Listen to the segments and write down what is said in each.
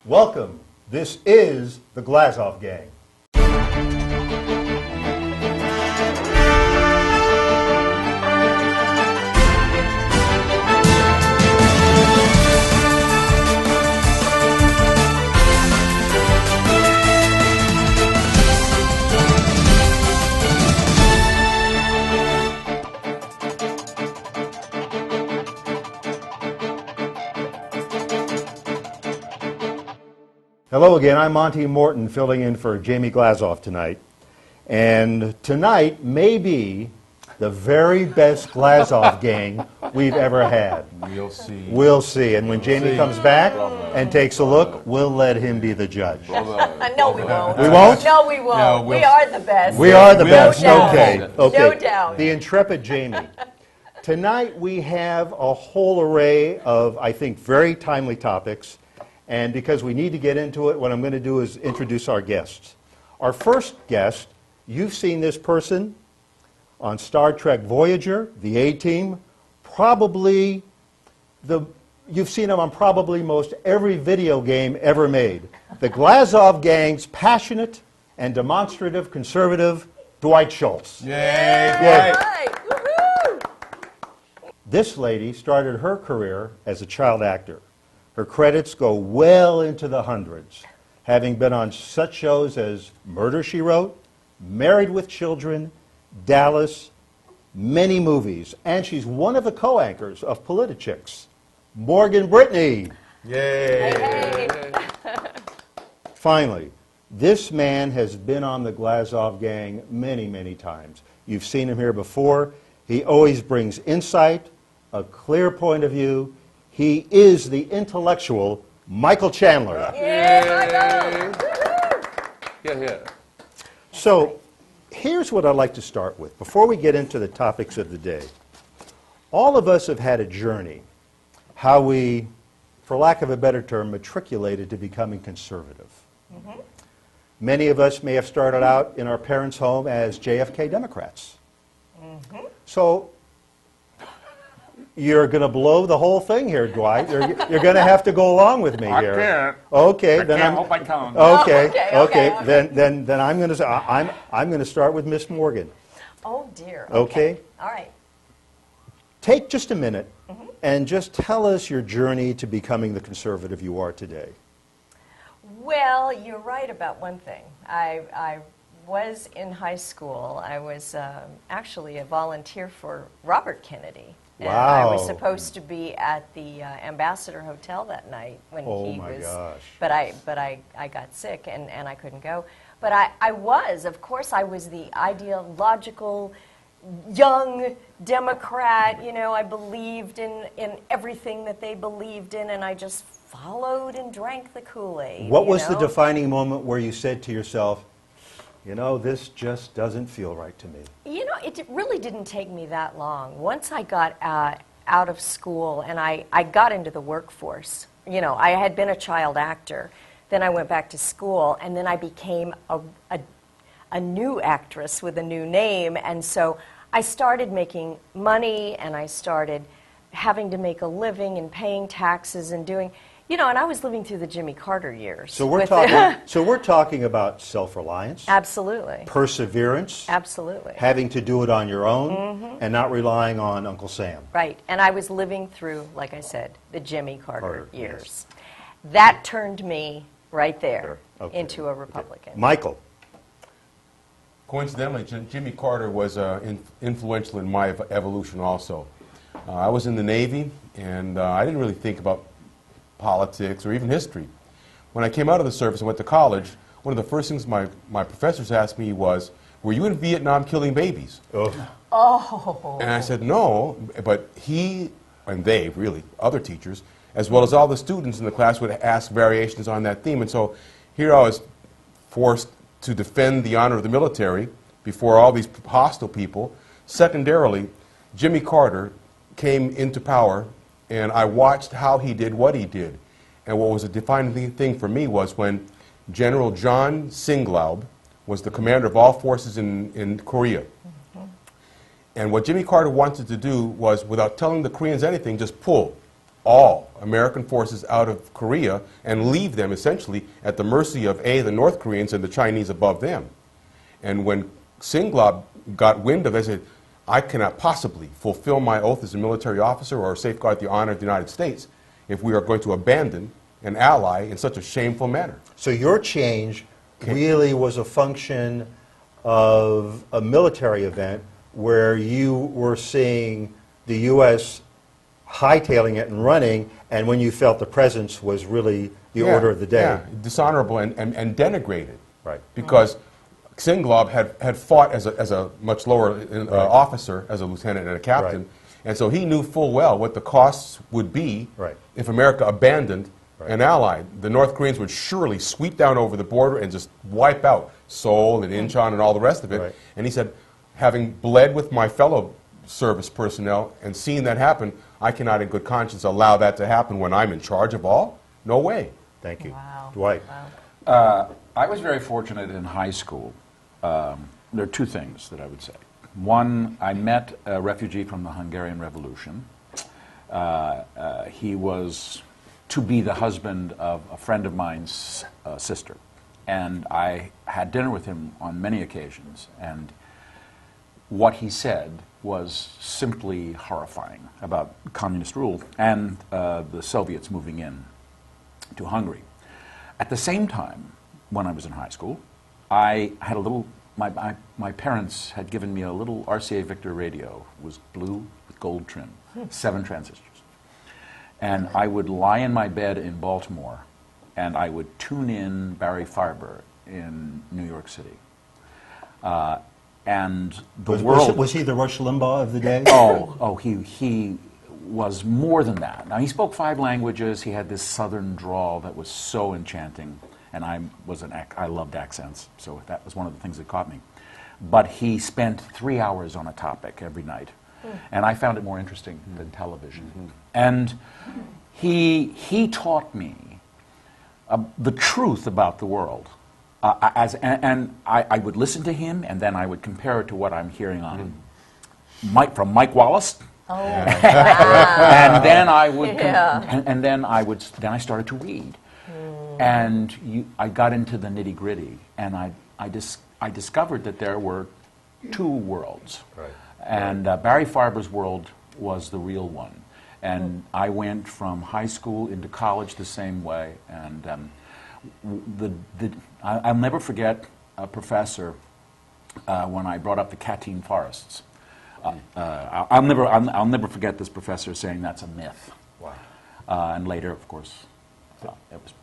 Welcome. This is the Glazov Gang. Hello again, I'm Monty Morton filling in for Jamie Glazov tonight. And tonight may be the very best Glazov gang we've ever had. We'll see. We'll see. And when Jamie comes back and takes a look, we'll let him be the judge. No, we won't. We won't? No, we won't. No, we are the best. We are the No best. doubt. Okay. No doubt. The intrepid Jamie. Tonight we have a whole array of, I think, very timely topics. And because we need to get into it, what I'm going to do is introduce our guests. Our first guest, you've seen this person on Star Trek Voyager, the A-Team, you've seen him on probably most every video game ever made. The Glazov gang's passionate and demonstrative conservative, Dwight Schultz. Yay! Yeah. Right. Woohoo! This lady started her career as a child actor. Her credits go well into the hundreds, having been on such shows as Murder, She Wrote, Married with Children, Dallas, many movies, and she's one of the co-anchors of Politichicks. Morgan Brittany. Yay! Hey. Finally, this man has been on the Glazov gang many, many times. You've seen him here before. He always brings insight, a clear point of view. He is the intellectual Michael Chandler. Yeah, Yeah. So, here's what I'd like to start with. Before we get into the topics of the day, all of us have had a journey, how we, for lack of a better term, matriculated to becoming conservative. Mm-hmm. Many of us may have started out in our parents' home as JFK Democrats. Mm-hmm. So, you're going to blow the whole thing here, Dwight. You're going to have to go along with me here. I can't. Okay, then I hope I can. Okay. Then I'm going to I'm going to start with Miss Morgan. Oh dear. Okay. All right. Take just a minute and just tell us your journey to becoming the conservative you are today. Well, you're right about one thing. I was in high school. I was actually a volunteer for Robert Kennedy. And I was supposed to be at the Ambassador Hotel that night when he was. Gosh. But I got sick and I couldn't go. But I was the ideological young Democrat. You know, I believed in everything that they believed in, and I just followed and drank the Kool-Aid. What was the defining moment where you said to yourself, you know, this just doesn't feel right to me? You know, it really didn't take me that long. Once I got out of school and I got into the workforce, you know, I had been a child actor. Then I went back to school, and then I became a new actress with a new name. And so I started making money, and I started having to make a living and paying taxes and doing... You know, and I was living through the Jimmy Carter years. So we're talking about self-reliance. Absolutely. Perseverance. Absolutely. Having to do it on your own and not relying on Uncle Sam. Right. And I was living through, like I said, the Jimmy Carter years. Yes. That turned me right there Okay. into a Republican. Okay. Michael. Coincidentally, Jimmy Carter was influential in my evolution also. I was in the Navy, and I didn't really think about politics or even history. When I came out of the service and went to college, one of the first things my professors asked me was, were you in Vietnam killing babies? Oh. And I said, no, but he, and they really, other teachers, as well as all the students in the class would ask variations on that theme. And so here I was forced to defend the honor of the military before all these hostile people. Secondarily, Jimmy Carter came into power, and I watched how he did what he did. And what was a defining thing for me was when General John Singlaub was the commander of all forces in Korea. And what Jimmy Carter wanted to do was, without telling the Koreans anything, just pull. all American forces out of Korea and leave them essentially at the mercy of the North Koreans and the Chinese above them. And when Singlab got wind of it, he said, I cannot possibly fulfill my oath as a military officer or safeguard the honor of the United States if we are going to abandon an ally in such a shameful manner. So your change really was a function of a military event where you were seeing the U.S. hightailing it and running, and when you felt the presence was really the order of the day. Yeah, dishonorable and denigrated. Right. Because Singlab had fought as a much lower officer, as a lieutenant and a captain, Right. and so he knew full well what the costs would be Right. if America abandoned Right. an ally. The North Koreans would surely sweep down over the border and just wipe out Seoul and Incheon and all the rest of it. Right. And he said, having bled with my fellow service personnel and seen that happen, I cannot in good conscience allow that to happen when I'm in charge of all. No way. Thank you. Wow. Dwight. Wow. I was very fortunate in high school. There are two things that I would say. One, I met a refugee from the Hungarian Revolution. He was to be the husband of a friend of mine's sister. And I had dinner with him on many occasions. And what he said was simply horrifying about communist rule and the Soviets moving in to Hungary. At the same time, when I was in high school, I had a little, my parents had given me a little RCA Victor radio. It was blue with gold trim, 7 transistors. And I would lie in my bed in Baltimore, and I would tune in Barry Farber in New York City. And the world... Was he the Rush Limbaugh of the day? He was more than that. Now, he spoke 5 languages. He had this southern drawl that was so enchanting. And I loved accents, so that was one of the things that caught me. But he spent 3 hours on a topic every night. And I found it more interesting than television. And he taught me the truth about the world. I would listen to him, and then I would compare it to what I'm hearing on from Mike Wallace. Oh, wow. And then I would, Yeah. then I started to read, and I got into the nitty gritty, and I discovered that there were 2 worlds, Right. and Barry Farber's world was the real one, and I went from high school into college the same way, and I'll never forget a professor when I brought up the Catine forests. I'll never forget this professor saying that's a myth. Wow. And later, of course, it was.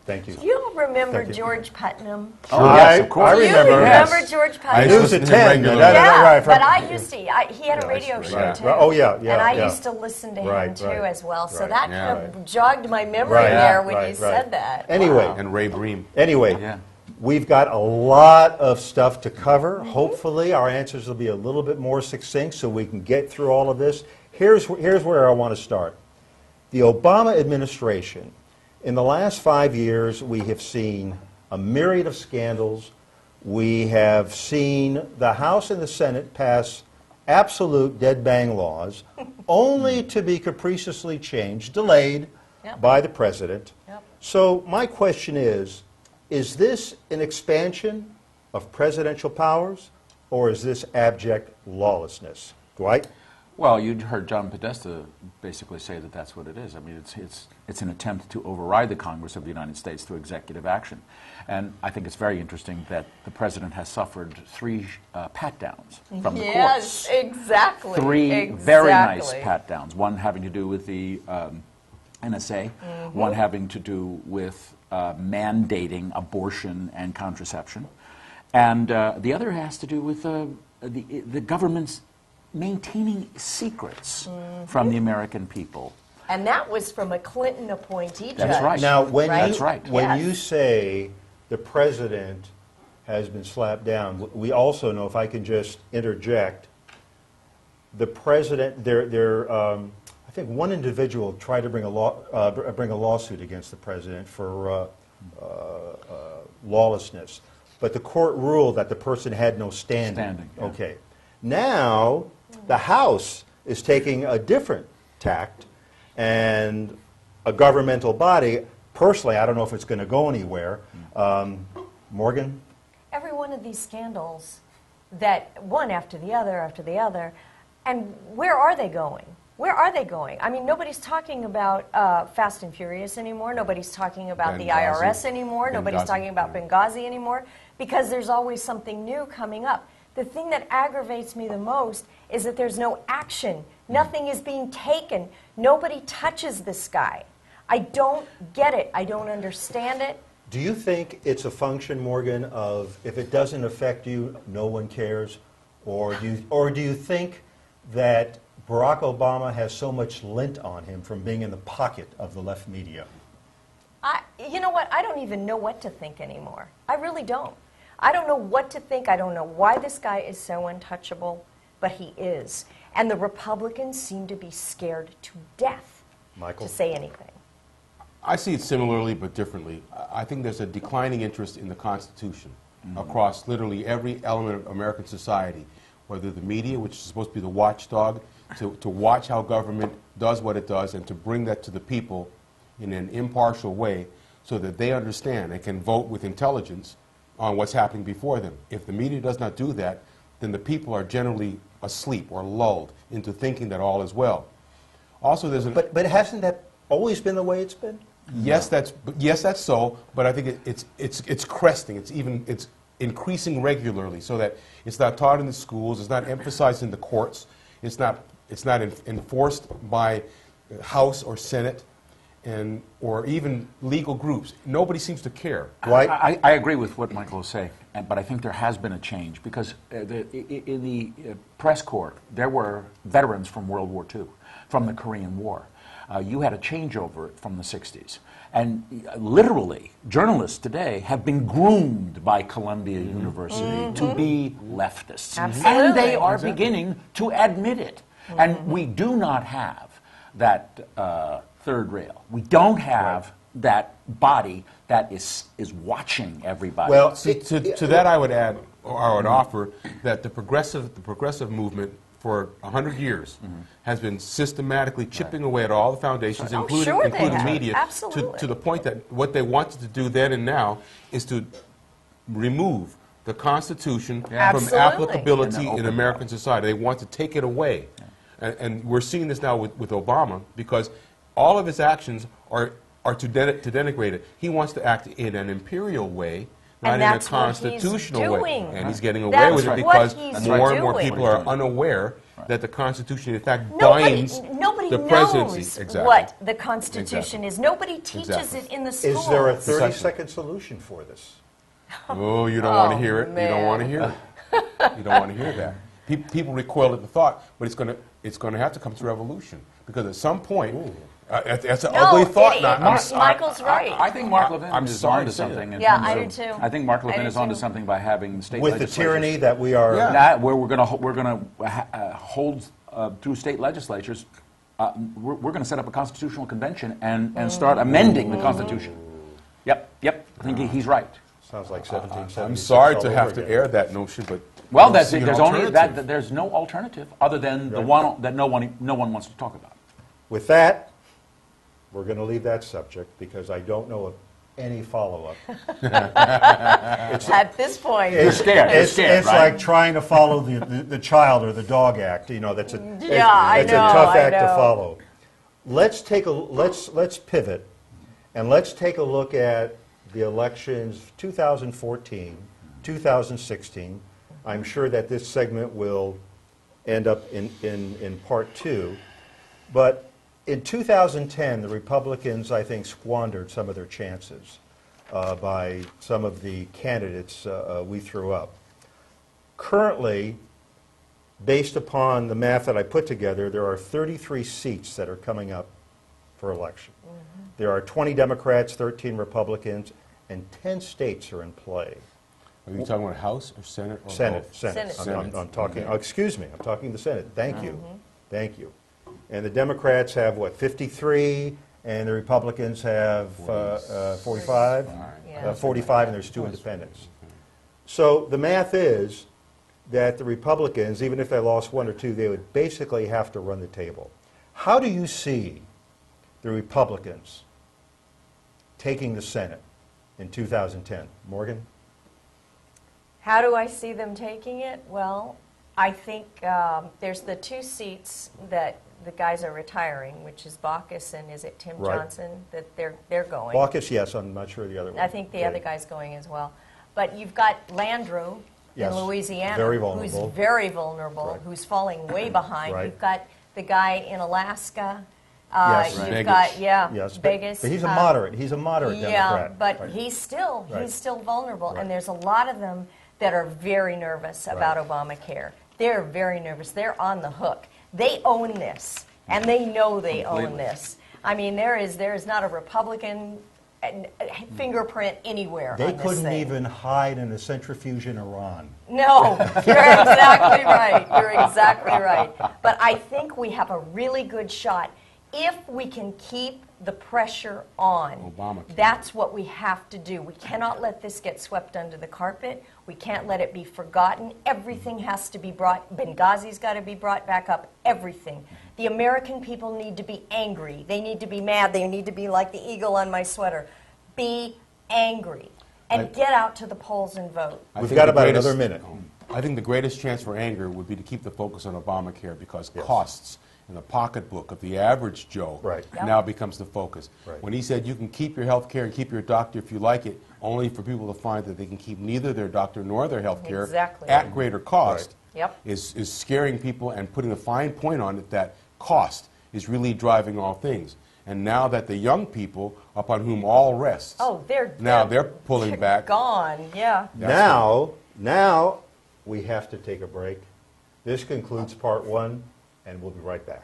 Thank you. Do you remember Thank you. George Putnam? Oh, yes, of course. I Do you remember. remember Yes. George I Putnam? He was a listened to him 10. regularly. Yeah, Right, but I used to. He had a Yeah, radio that's show right. too. Right. Oh, yeah, yeah, And I yeah. used to listen to him Right, too right, as well. So right. that Yeah. kind of jogged my memory Right, there when right, you right. said that. Anyway. Wow. And Ray Bream. Anyway, Yeah. we've got a lot of stuff to cover. Hopefully our answers will be a little bit more succinct so we can get through all of this. Here's where I want to start. The Obama administration, in the last 5 years, we have seen a myriad of scandals. We have seen the House and the Senate pass absolute dead-bang laws, only to be capriciously changed, delayed Yep. by the president. Yep. So my question is this an expansion of presidential powers, or is this abject lawlessness? Dwight? Well, you heard John Podesta basically say that that's what it is. I mean, it's an attempt to override the Congress of the United States through executive action. And I think it's very interesting that the president has suffered 3 pat-downs from the Yes, courts. exactly. 3 very nice Exactly. pat-downs. One having to do with the NSA, one having to do with mandating abortion and contraception, and the other has to do with the government's maintaining secrets from the American people. And that was from a Clinton appointee judge. That's right. Now, when Right? That's right. when Yes. you say the president has been slapped down, we also know, if I can just interject, the president, I think one individual tried to bring a lawsuit against the president for lawlessness, but the court ruled that the person had no standing. Standing, yeah. Okay. Now, the House is taking a different tact, and a governmental body. Personally, I don't know if it's going to go anywhere. Morgan? Every one of these scandals, that one after the other, and where are they going? Where are they going? I mean, nobody's talking about Fast and Furious anymore. Nobody's talking about the IRS anymore. Nobody's talking about Benghazi anymore, because there's always something new coming up. The thing that aggravates me the most is that there's no action. Nothing is being taken. Nobody touches this guy. I don't get it. I don't understand it. Do you think it's a function, Morgan, of if it doesn't affect you, no one cares? Or do you think that Barack Obama has so much lint on him from being in the pocket of the left media? You know what? I don't even know what to think anymore. I really don't. I don't know what to think. I don't know why this guy is so untouchable, but he is. And the Republicans seem to be scared to death Michael? to say anything. I see it similarly but differently. I think there's a declining interest in the Constitution across literally every element of American society, whether the media, which is supposed to be the watchdog, to watch how government does what it does and to bring that to the people in an impartial way so that they understand and can vote with intelligence on what's happening before them. If the media does not do that, then the people are generally asleep or lulled into thinking that all is well. Also, there's But hasn't that always been the way it's been? Yes, that's so. But I think it's cresting. It's increasing regularly, so that it's not taught in the schools. It's not emphasized in the courts. It's not enforced by House or Senate, or even legal groups. Nobody seems to care. Dwight? I agree with what Michael is saying, but I think there has been a change because in the press corps there were veterans from World War II, from the Korean War. You had a changeover from the 60s. And literally, journalists today have been groomed by Columbia University to be leftists. Absolutely. And they are beginning to admit it. And we do not have that third rail. We don't have that body that is watching everybody. Well, to that I would add, or I would offer, that the progressive movement for 100 years has been systematically chipping away at all the foundations, including media, to the point that what they wanted to do then and now is to remove the Constitution from applicability in American society. They want to take it away. And we're seeing this now with Obama, because all of his actions are to denigrate it. He wants to act in an imperial way, not in a constitutional way. And he's getting away with it because more and more people are unaware that the Constitution, in fact, binds the presidency. Nobody knows what the Constitution is. Nobody teaches it in the schools. Is there a 30-second solution for this? Oh, you don't want to hear it. You don't want to hear it. You don't want to hear that. People recoil at the thought, but it's going to have to come to revolution, because at some point. That's an ugly thought. Michael's right. I think Mark Levin is onto something. Yeah, I do too. I think Mark Levin is onto something by having the state with the tyranny that we are. Where we're going to hold through state legislatures. We're going to set up a constitutional convention and start amending the Constitution. Yep. I think he's right. Sounds like 1770. I'm sorry to have to air that notion, but well, there's only that. There's no alternative other than the one that no one wants to talk about. With that, we're going to leave that subject because I don't know of any follow-up. At this point, It's right? like trying to follow the child or the dog act. You know, that's a I know, a tough act to know. follow. Let's pivot and let's take a look at the elections 2014, 2016. I'm sure that this segment will end up in part two, but in 2010, the Republicans, I think, squandered some of their chances by some of the candidates we threw up. Currently, based upon the math that I put together, there are 33 seats that are coming up for election. There are 20 Democrats, 13 Republicans, and 10 states are in play. Are you talking about House or Senate? Or Senate. Senate. I'm talking. Excuse me. I'm talking the Senate. Thank you. Thank you. And the Democrats have, 53, and the Republicans have 45? Yeah. 45, and there's 2 independents. So the math is that the Republicans, even if they lost 1 or 2, they would basically have to run the table. How do you see the Republicans taking the Senate in 2010? Morgan? How do I see them taking it? Well, I think there's the 2 seats that the guys are retiring, which is Baucus and is it Tim Right. Johnson, that they're going. Caucus, yes, I'm not sure the other one. I think the Okay. other guy's going as well. But you've got Landrieu Yes, in Louisiana, very who's vulnerable. very vulnerable, Right. who's falling way behind. Right. You've got the guy in Alaska. Yes. You've Vegas. got, yeah, Yes, Vegas. but he's a moderate. He's a moderate Yeah, Democrat. but Right. he's still Right. vulnerable, Right. and there's a lot of them that are very nervous about Obamacare. They're very nervous. They're on the hook. They own this, and they know they own Completely. this. I mean, there is not a Republican fingerprint anywhere They on this couldn't thing. even hide in a centrifuge in Iran. No, you're exactly right. You're exactly right. But I think we have a really good shot if we can keep the pressure on. Obamacare. That's what we have to do. We cannot let this get swept under the carpet. We can't let it be forgotten. Everything has to be brought, Benghazi's got to be brought back up, everything. The American people need to be angry. They need to be mad. They need to be like the eagle on my sweater. Be angry. And get out to the polls and vote. I We've think got the about greatest- another minute. I think the greatest chance for anger would be to keep the focus on Obamacare because Yes. costs in the pocketbook of the average Joe Right. Yep. now becomes the focus. Right. When he said you can keep your health care and keep your doctor if you like it, only for people to find that they can keep neither their doctor nor their health care Exactly. at greater cost Yep. is scaring people and putting a fine point on it that cost is really driving all things. And now that the young people upon whom all rests, Oh, they're pulling back. Gone, yeah. Now we have to take a break. This concludes part 1, and we'll be right back.